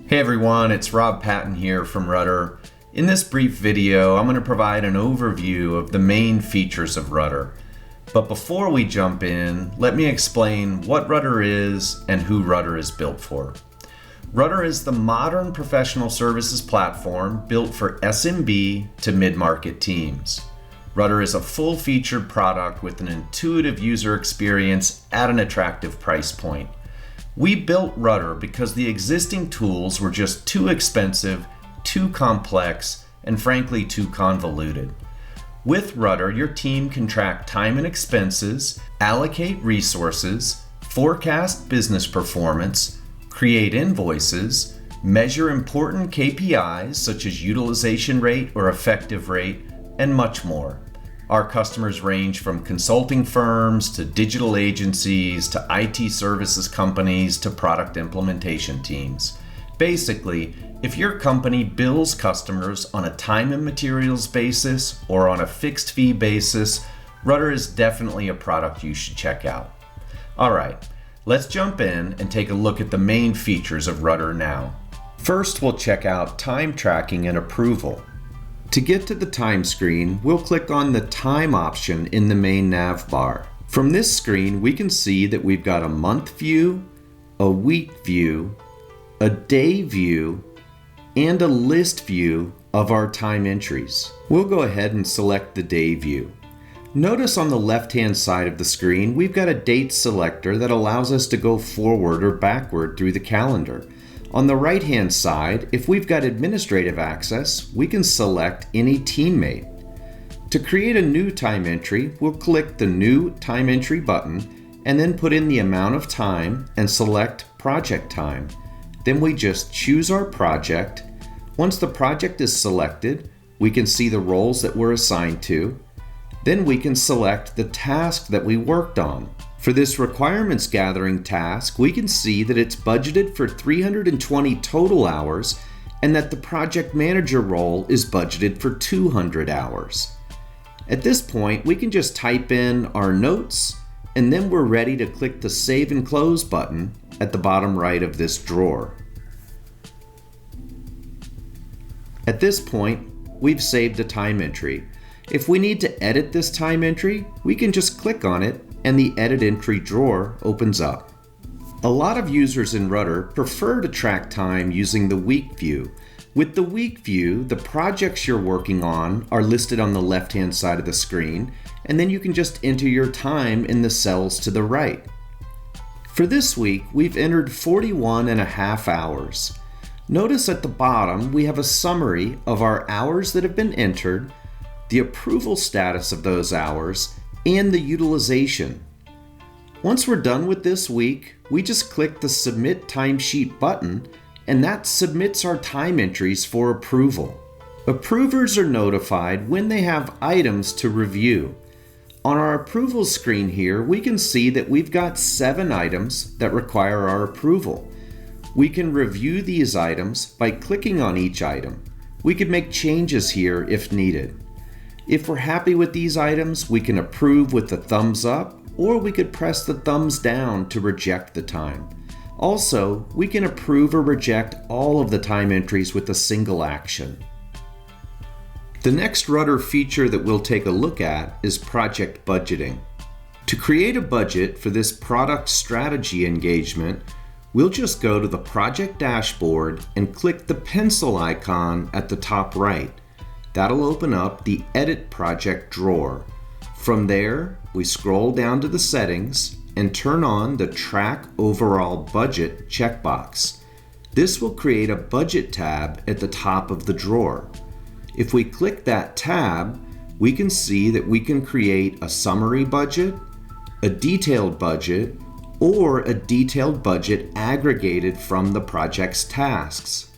Hey everyone, it's Patten here from Ruddr. In this brief video, I'm going to provide an overview of the main features of Ruddr. But before we jump in, let me explain what Ruddr is and who Ruddr is built for. Ruddr is the modern professional services platform built for SMB to mid-market teams. Ruddr is a full-featured product with an intuitive user experience at an attractive price point. We built Ruddr because the existing tools were just too expensive, too complex, and frankly too convoluted. With Ruddr, your team can track time and expenses, allocate resources, forecast business performance, create invoices, measure important KPIs such as utilization rate or effective rate, and much more. Our customers range from consulting firms to digital agencies to IT services companies to product implementation teams. Basically, if your company bills customers on a time and materials basis or on a fixed fee basis, Ruddr is definitely a product you should check out. All right, let's jump in and take a look at the main features of Ruddr now. First, we'll check out time tracking and approval. To get to the time screen, we'll click on the time option in the main nav bar. From this screen, we can see that we've got a month view, a week view, a day view, and a list view of our time entries. We'll go ahead and select the day view. Notice on the left-hand side of the screen, we've got a date selector that allows us to go forward or backward through the calendar. On the right-hand side, if we've got administrative access, we can select any teammate. To create a new time entry, we'll click the New Time Entry button and then put in the amount of time and select Project Time. Then we just choose our project. Once the project is selected, we can see the roles that we're assigned to. Then we can select the task that we worked on. For this requirements gathering task, we can see that it's budgeted for 320 total hours and that the project manager role is budgeted for 200 hours. At this point, we can just type in our notes and then we're ready to click the Save and Close button at the bottom right of this drawer. At this point, we've saved a time entry. If we need to edit this time entry, we can just click on it and the Edit Entry drawer opens up. A lot of users in Ruddr prefer to track time using the week view. With the week view, the projects you're working on are listed on the left-hand side of the screen, and then you can just enter your time in the cells to the right. For this week, we've entered 41.5 hours. Notice at the bottom, we have a summary of our hours that have been entered, the approval status of those hours, and the utilization. Once we're done with this week, we just click the Submit Timesheet button, and that submits our time entries for approval. Approvers are notified when they have items to review. On our approval screen here, we can see that we've got 7 items that require our approval. We can review these items by clicking on each item. We could make changes here if needed. If we're happy with these items, we can approve with the thumbs up, or we could press the thumbs down to reject the time. Also, we can approve or reject all of the time entries with a single action. The next Ruddr feature that we'll take a look at is project budgeting. To create a budget for this product strategy engagement, we'll just go to the project dashboard and click the pencil icon at the top right. That'll open up the Edit Project drawer. From there, we scroll down to the settings and turn on the Track Overall Budget checkbox. This will create a budget tab at the top of the drawer. If we click that tab, we can see that we can create a summary budget, a detailed budget, or a detailed budget aggregated from the project's tasks.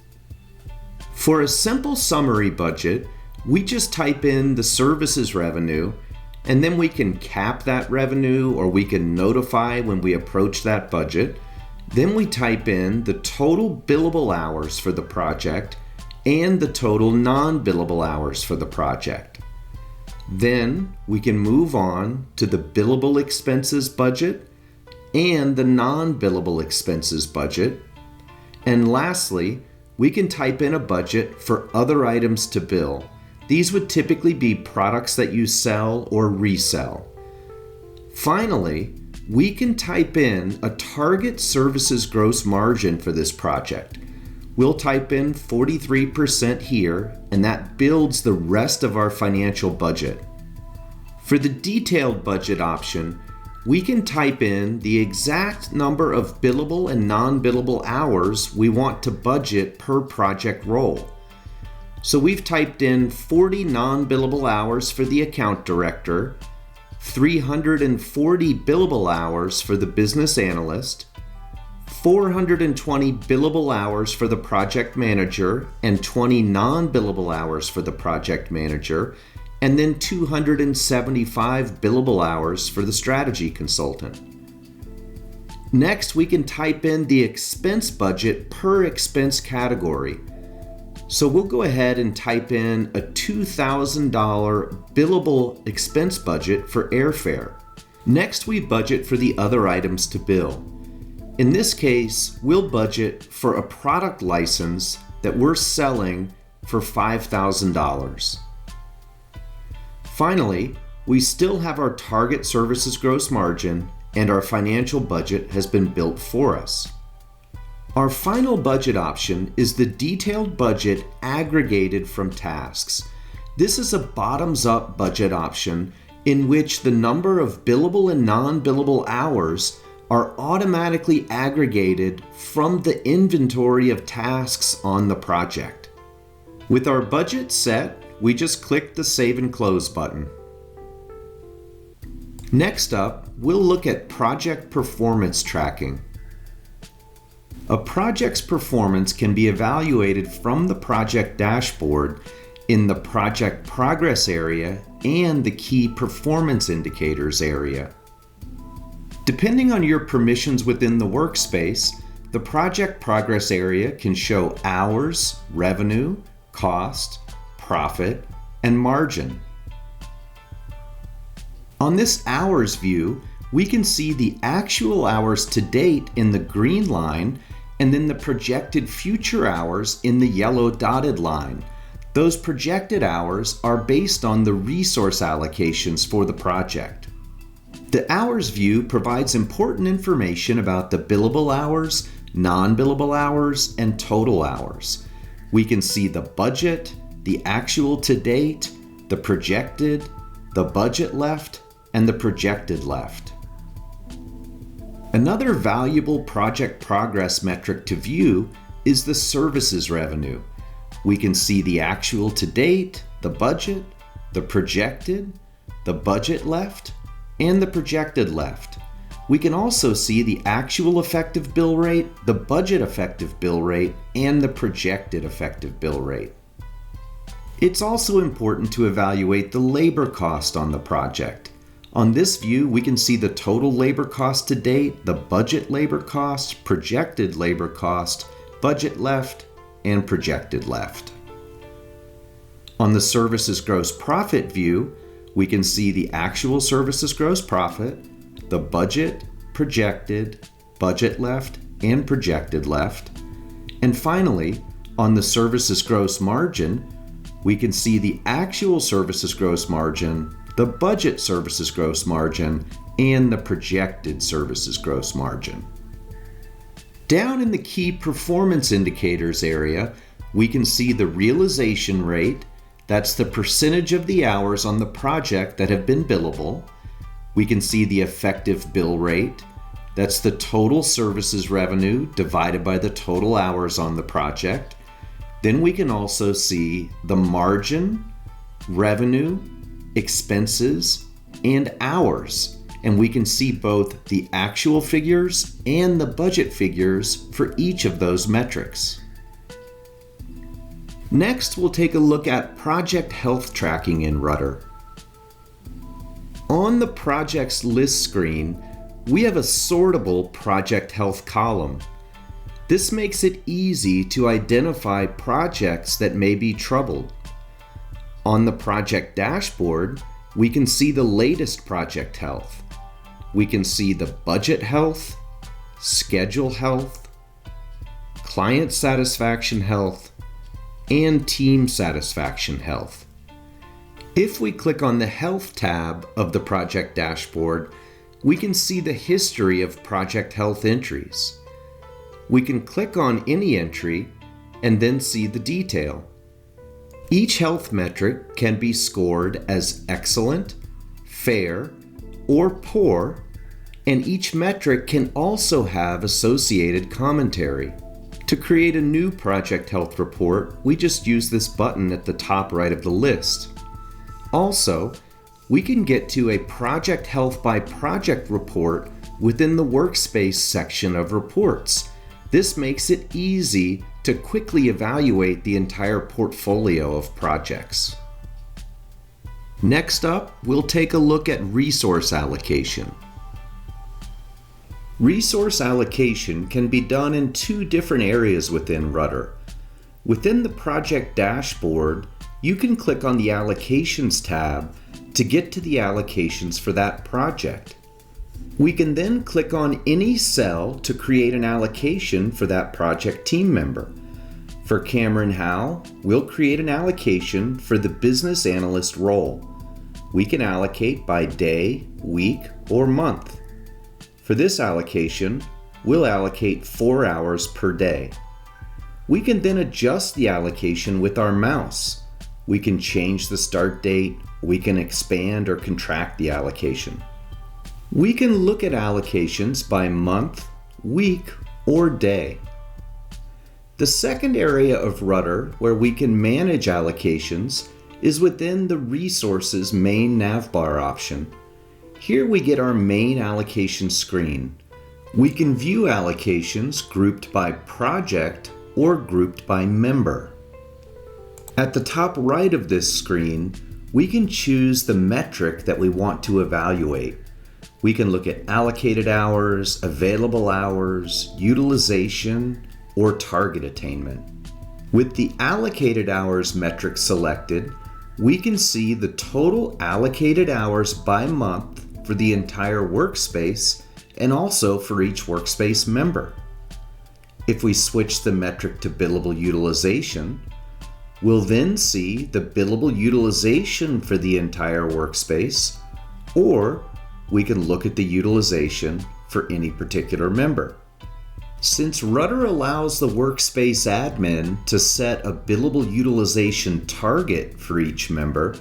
For a simple summary budget, we just type in the services revenue, and then we can cap that revenue or we can notify when we approach that budget. Then we type in the total billable hours for the project and the total non-billable hours for the project. Then we can move on to the billable expenses budget and the non-billable expenses budget. And lastly, we can type in a budget for other items to bill. These would typically be products that you sell or resell. Finally, we can type in a target services gross margin for this project. We'll type in 43% here, and that builds the rest of our financial budget. For the detailed budget option, we can type in the exact number of billable and non-billable hours we want to budget per project role. So we've typed in 40 non-billable hours for the account director, 340 billable hours for the business analyst, 420 billable hours for the project manager, and 20 non-billable hours for the project manager, and then 275 billable hours for the strategy consultant. Next, we can type in the expense budget per expense category. So we'll go ahead and type in a $2,000 billable expense budget for airfare. Next, we budget for the other items to bill. In this case, we'll budget for a product license that we're selling for $5,000. Finally, we still have our target services gross margin, and our financial budget has been built for us. Our final budget option is the detailed budget aggregated from tasks. This is a bottoms-up budget option in which the number of billable and non-billable hours are automatically aggregated from the inventory of tasks on the project. With our budget set, we just click the Save and Close button. Next up, we'll look at project performance tracking. A project's performance can be evaluated from the project dashboard in the project progress area and the key performance indicators area. Depending on your permissions within the workspace, the project progress area can show hours, revenue, cost, profit, and margin. On this hours view, we can see the actual hours to date in the green line and then the projected future hours in the yellow dotted line. Those projected hours are based on the resource allocations for the project. The hours view provides important information about the billable hours, non-billable hours, and total hours. We can see the budget, the actual to date, the projected, the budget left, and the projected left. Another valuable project progress metric to view is the services revenue. We can see the actual to date, the budget, the projected, the budget left, and the projected left. We can also see the actual effective bill rate, the budget effective bill rate, and the projected effective bill rate. It's also important to evaluate the labor cost on the project. On this view, we can see the total labor cost to date, the budget labor cost, projected labor cost, budget left, and projected left. On the services gross profit view, we can see the actual services gross profit, the budget, projected, budget left, and projected left. And finally, on the services gross margin, we can see the actual services gross margin, the budget services gross margin, and the projected services gross margin. Down in the key performance indicators area, we can see the realization rate, that's the percentage of the hours on the project that have been billable. We can see the effective bill rate, that's the total services revenue divided by the total hours on the project. Then we can also see the margin, revenue, expenses, and hours. And we can see both the actual figures and the budget figures for each of those metrics. Next, we'll take a look at project health tracking in Ruddr. On the project's list screen, we have a sortable project health column. This makes it easy to identify projects that may be troubled. On the project dashboard, we can see the latest project health. We can see the budget health, schedule health, client satisfaction health, and team satisfaction health. If we click on the Health tab of the project dashboard, we can see the history of project health entries. We can click on any entry and then see the detail. Each health metric can be scored as excellent, fair, or poor, and each metric can also have associated commentary. To create a new project health report, we just use this button at the top right of the list. Also, we can get to a project health by project report within the workspace section of reports. This makes it easy to quickly evaluate the entire portfolio of projects. Next up, we'll take a look at resource allocation. Resource allocation can be done in two different areas within Ruddr. Within the project dashboard, you can click on the Allocations tab to get to the allocations for that project. We can then click on any cell to create an allocation for that project team member. For Cameron Howe, we'll create an allocation for the business analyst role. We can allocate by day, week, or month. For this allocation, we'll allocate 4 hours per day. We can then adjust the allocation with our mouse. We can change the start date, we can expand or contract the allocation. We can look at allocations by month, week, or day. The second area of Ruddr where we can manage allocations is within the Resources main navbar option. Here we get our main allocation screen. We can view allocations grouped by project or grouped by member. At the top right of this screen, we can choose the metric that we want to evaluate. We can look at allocated hours, available hours, utilization, or target attainment. With the allocated hours metric selected, we can see the total allocated hours by month for the entire workspace and also for each workspace member. If we switch the metric to billable utilization, we'll then see the billable utilization for the entire workspace, or we can look at the utilization for any particular member. Since Ruddr allows the workspace admin to set a billable utilization target for each member,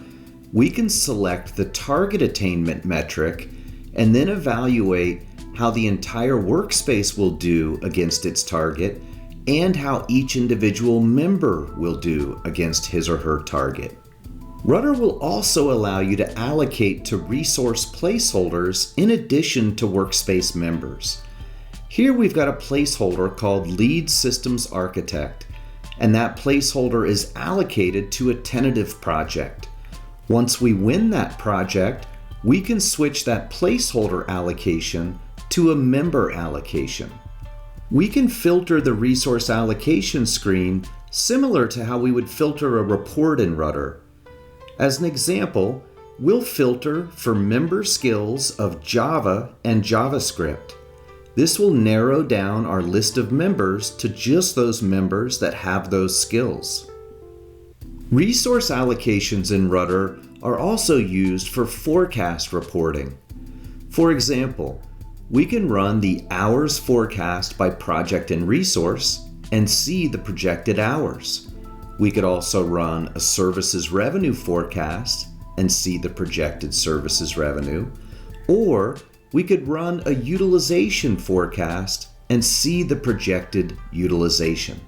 we can select the target attainment metric and then evaluate how the entire workspace will do against its target and how each individual member will do against his or her target. Ruddr will also allow you to allocate to resource placeholders in addition to workspace members. Here we've got a placeholder called Lead Systems Architect, and that placeholder is allocated to a tentative project. Once we win that project, we can switch that placeholder allocation to a member allocation. We can filter the resource allocation screen similar to how we would filter a report in Ruddr. As an example, we'll filter for member skills of Java and JavaScript. This will narrow down our list of members to just those members that have those skills. Resource allocations in Ruddr are also used for forecast reporting. For example, we can run the hours forecast by project and resource and see the projected hours. We could also run a services revenue forecast and see the projected services revenue, or we could run a utilization forecast and see the projected utilization.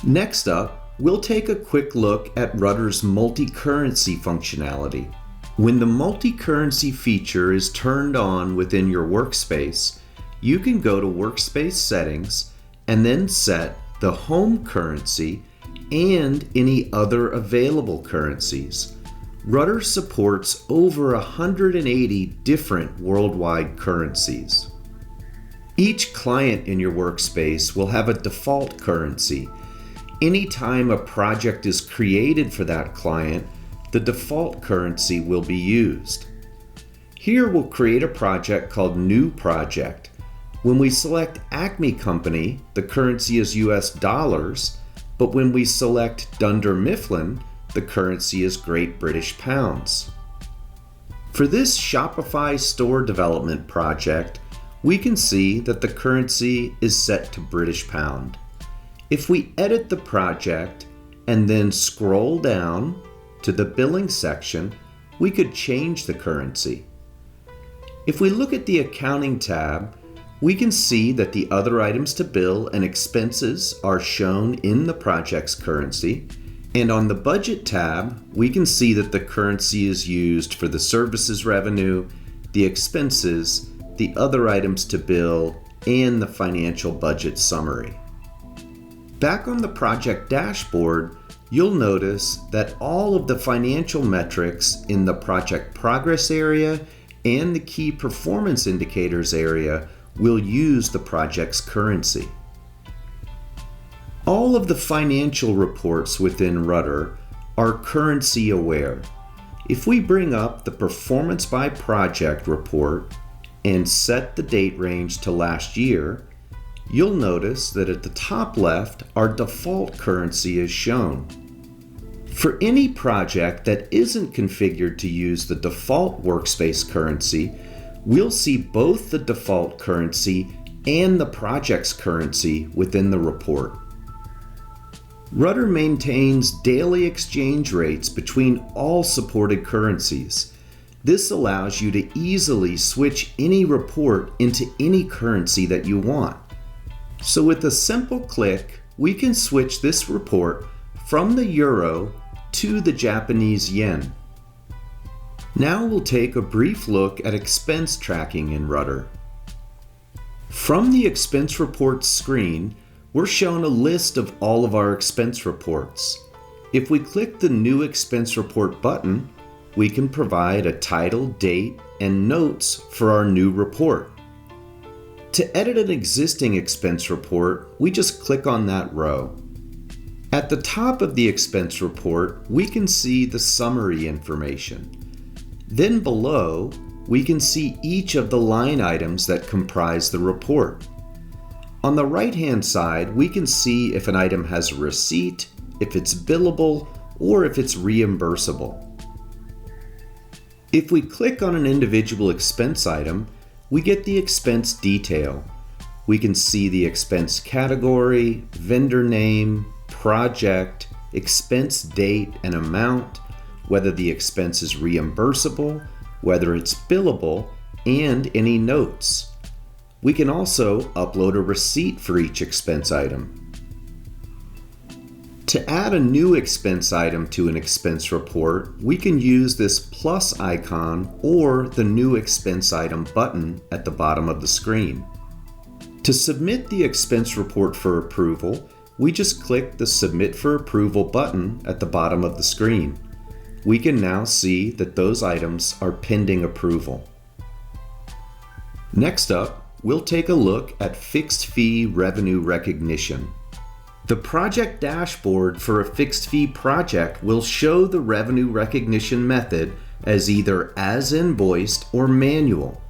Next up, we'll take a quick look at Ruddr's multi-currency functionality. When the multi-currency feature is turned on within your workspace, you can go to Workspace Settings and then set the home currency and any other available currencies. Ruddr supports over 180 different worldwide currencies. Each client in your workspace will have a default currency. Anytime a project is created for that client, the default currency will be used. Here we'll create a project called New Project. When we select Acme Company, the currency is US dollars, but when we select Dunder Mifflin, the currency is Great British Pounds. For this Shopify store development project, we can see that the currency is set to British Pound. If we edit the project and then scroll down to the billing section, we could change the currency. If we look at the accounting tab, we can see that the other items to bill and expenses are shown in the project's currency. And on the budget tab, we can see that the currency is used for the services revenue, the expenses, the other items to bill, and the financial budget summary. Back on the project dashboard, you'll notice that all of the financial metrics in the project progress area and the key performance indicators area will use the project's currency. All of the financial reports within Ruddr are currency aware. If we bring up the Performance by Project report and set the date range to last year, you'll notice that at the top left, our default currency is shown. For any project that isn't configured to use the default workspace currency, we'll see both the default currency and the project's currency within the report. Ruddr maintains daily exchange rates between all supported currencies. This allows you to easily switch any report into any currency that you want. So with a simple click, we can switch this report from the euro to the Japanese yen. Now we'll take a brief look at expense tracking in Ruddr. From the expense reports screen, we're shown a list of all of our expense reports. If we click the New Expense Report button, we can provide a title, date, and notes for our new report. To edit an existing expense report, we just click on that row. At the top of the expense report, we can see the summary information. Then below, we can see each of the line items that comprise the report. On the right-hand side, we can see if an item has a receipt, if it's billable, or if it's reimbursable. If we click on an individual expense item, we get the expense detail. We can see the expense category, vendor name, project, expense date and amount, whether the expense is reimbursable, whether it's billable, and any notes. We can also upload a receipt for each expense item. To add a new expense item to an expense report, we can use this plus icon or the New Expense Item button at the bottom of the screen. To submit the expense report for approval, we just click the Submit for Approval button at the bottom of the screen. We can now see that those items are pending approval. Next up, we'll take a look at fixed fee revenue recognition. The project dashboard for a fixed fee project will show the revenue recognition method as either as invoiced or manual.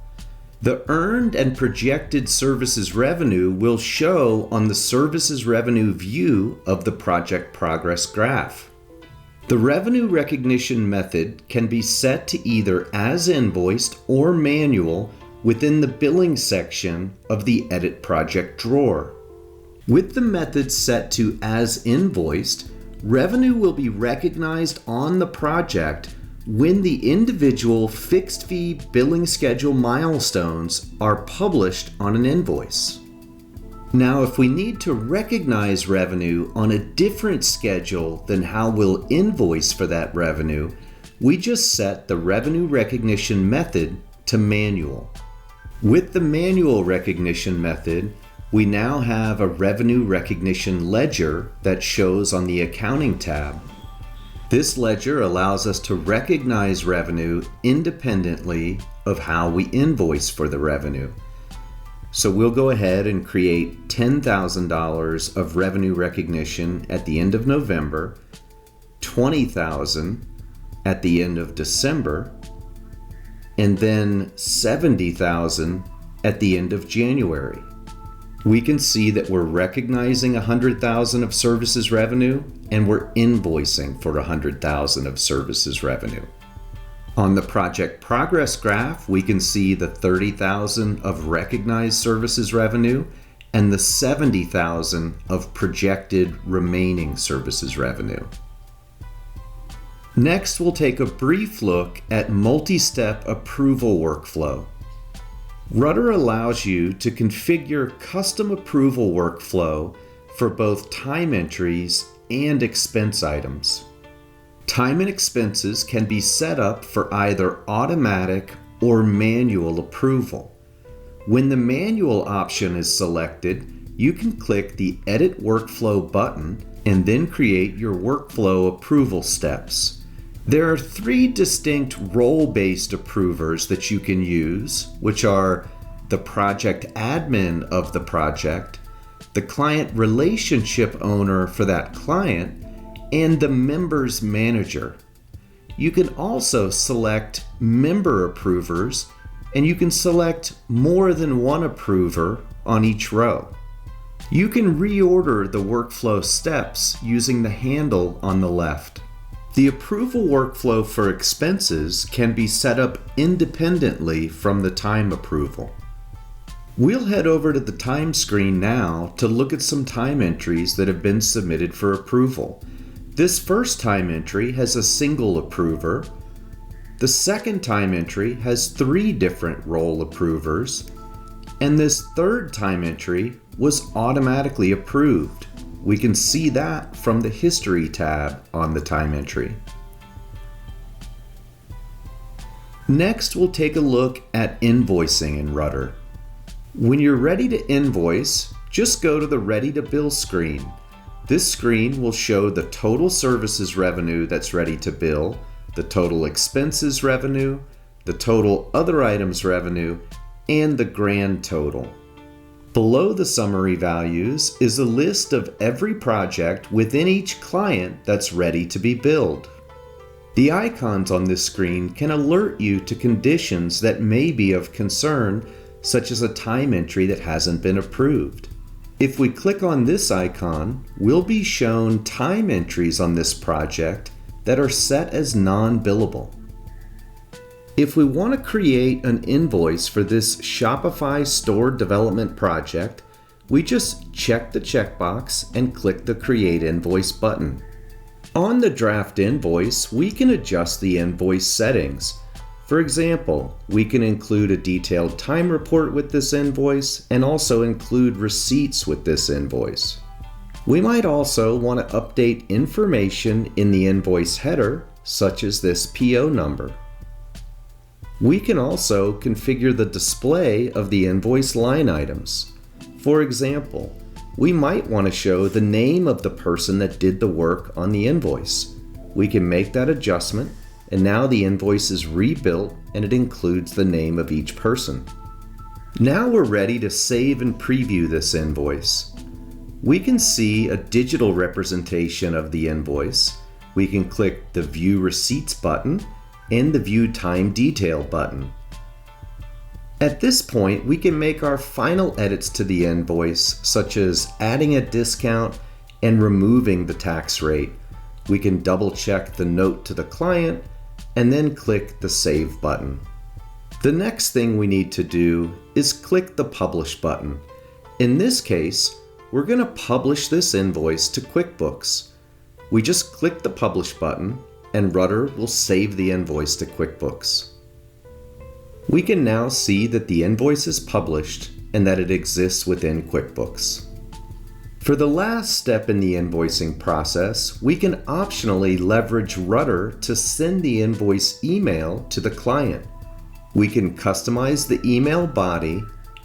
The earned and projected services revenue will show on the services revenue view of the project progress graph. The revenue recognition method can be set to either as invoiced or manual within the billing section of the Edit Project drawer. With the method set to as invoiced, revenue will be recognized on the project when the individual fixed fee billing schedule milestones are published on an invoice. Now, if we need to recognize revenue on a different schedule than how we'll invoice for that revenue, we just set the revenue recognition method to manual. With the manual recognition method, we now have a revenue recognition ledger that shows on the Accounting tab. This ledger allows us to recognize revenue independently of how we invoice for the revenue. So we'll go ahead and create $10,000 of revenue recognition at the end of November, $20,000 at the end of December, and then $70,000 at the end of January. We can see that we're recognizing $100,000 of services revenue and we're invoicing for $100,000 of services revenue. On the project progress graph, we can see the $30,000 of recognized services revenue and the $70,000 of projected remaining services revenue. Next, we'll take a brief look at multi-step approval workflow. Ruddr allows you to configure custom approval workflow for both time entries and expense items. Time and expenses can be set up for either automatic or manual approval. When the manual option is selected, you can click the Edit Workflow button and then create your workflow approval steps. There are 3 distinct role-based approvers that you can use, which are the project admin of the project, the client relationship owner for that client, and the member's manager. You can also select member approvers, and you can select more than one approver on each row. You can reorder the workflow steps using the handle on the left. The approval workflow for expenses can be set up independently from the time approval. We'll head over to the time screen now to look at some time entries that have been submitted for approval. This first time entry has a single approver. The second time entry has 3 different role approvers. And this third time entry was automatically approved. We can see that from the History tab on the time entry. Next, we'll take a look at invoicing in Ruddr. When you're ready to invoice, just go to the Ready to Bill screen. This screen will show the total services revenue that's ready to bill, the total expenses revenue, the total other items revenue, and the grand total. Below the summary values is a list of every project within each client that's ready to be billed. The icons on this screen can alert you to conditions that may be of concern, such as a time entry that hasn't been approved. If we click on this icon, we'll be shown time entries on this project that are set as non-billable. If we want to create an invoice for this Shopify store development project, we just check the checkbox and click the Create Invoice button. On the draft invoice, we can adjust the invoice settings. For example, we can include a detailed time report with this invoice and also include receipts with this invoice. We might also want to update information in the invoice header, such as this PO number. We can also configure the display of the invoice line items. For example, we might want to show the name of the person that did the work on the invoice. We can make that adjustment, and now the invoice is rebuilt and it includes the name of each person. Now we're ready to save and preview this invoice. We can see a digital representation of the invoice. We can click the View Receipts button and the View Time Detail button. At this point, we can make our final edits to the invoice, such as adding a discount and removing the tax rate. We can double check the note to the client and then click the Save button. The next thing we need to do is click the Publish button. In this case, we're going to publish this invoice to QuickBooks. We just click the Publish button and Ruddr will save the invoice to QuickBooks. We can now see that the invoice is published and that it exists within QuickBooks. For the last step in the invoicing process, we can optionally leverage Ruddr to send the invoice email to the client. We can customize the email body,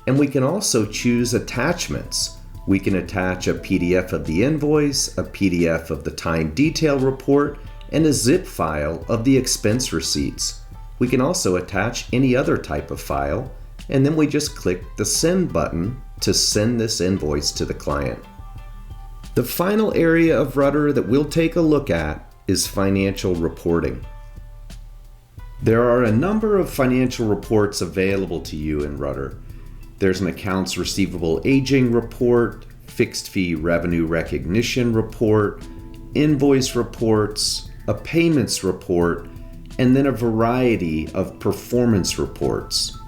and we can also choose attachments. We can attach a PDF of the invoice, a PDF of the time detail report, and a zip file of the expense receipts. We can also attach any other type of file, and then we just click the Send button to send this invoice to the client. The final area of Ruddr that we'll take a look at is financial reporting. There are a number of financial reports available to you in Ruddr. There's an accounts receivable aging report, fixed fee revenue recognition report, invoice reports, a payments report, and then a variety of performance reports.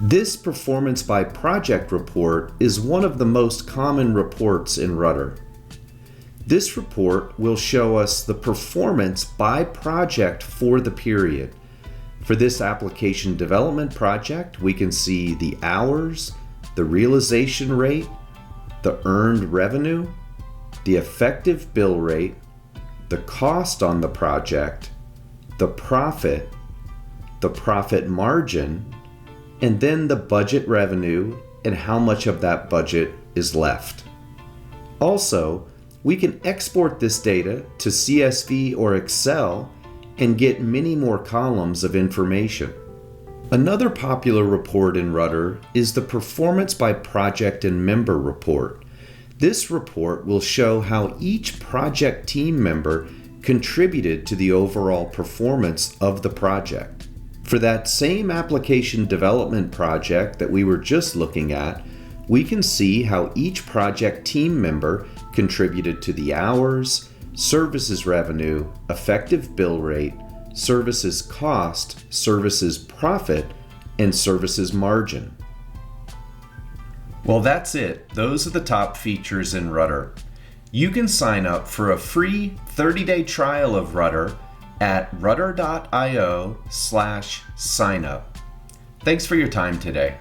This performance by project report is one of the most common reports in Ruddr. This report will show us the performance by project for the period. For this application development project, we can see the hours, the realization rate, the earned revenue, the effective bill rate, the cost on the project, the profit margin, and then the budget revenue and how much of that budget is left. Also, we can export this data to CSV or Excel and get many more columns of information. Another popular report in Ruddr is the Performance by Project and Member report. This report will show how each project team member contributed to the overall performance of the project. For that same application development project that we were just looking at, we can see how each project team member contributed to the hours, services revenue, effective bill rate, services cost, services profit, and services margin. Well, that's it. Those are the top features in Ruddr. You can sign up for a free 30-day trial of Ruddr at ruddr.io/signup. Thanks for your time today.